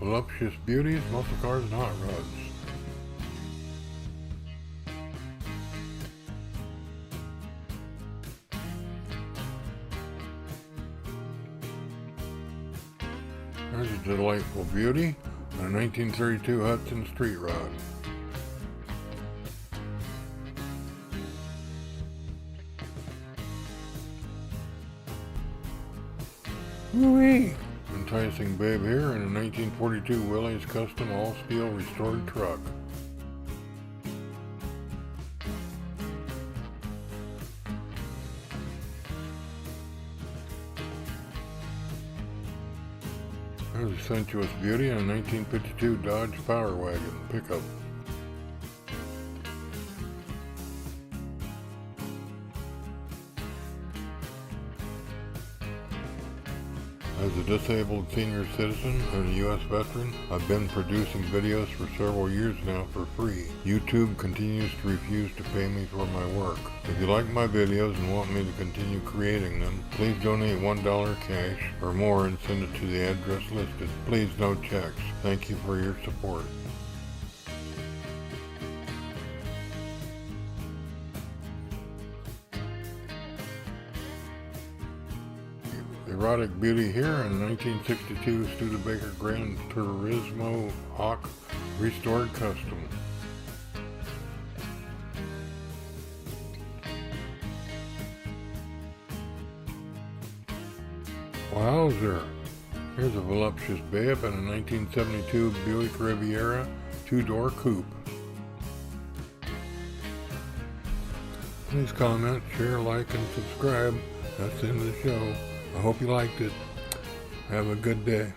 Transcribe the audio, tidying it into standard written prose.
Voluptuous Beauties, muscle cars, and hot rods. There's a delightful beauty and a 1932 Hudson street rod. Woo-wee! Enticing babe here in a 1942 Willys custom all-steel restored truck. There's a sensuous beauty in a 1952 Dodge Power Wagon pickup. As a disabled senior citizen and a U.S. veteran, I've been producing videos for several years now for free. YouTube continues to refuse to pay me for my work. If you like my videos and want me to continue creating them, please donate $1 cash or more and send it to the address listed. Please no checks. Thank you for your support. Erotic beauty here in 1962 Studebaker Gran Turismo Hawk restored custom. Wowzer! Here's a voluptuous babe in a 1972 Buick Riviera two-door coupe. Please comment, share, like, and subscribe. That's the end of the show. I hope you liked it. Have a good day.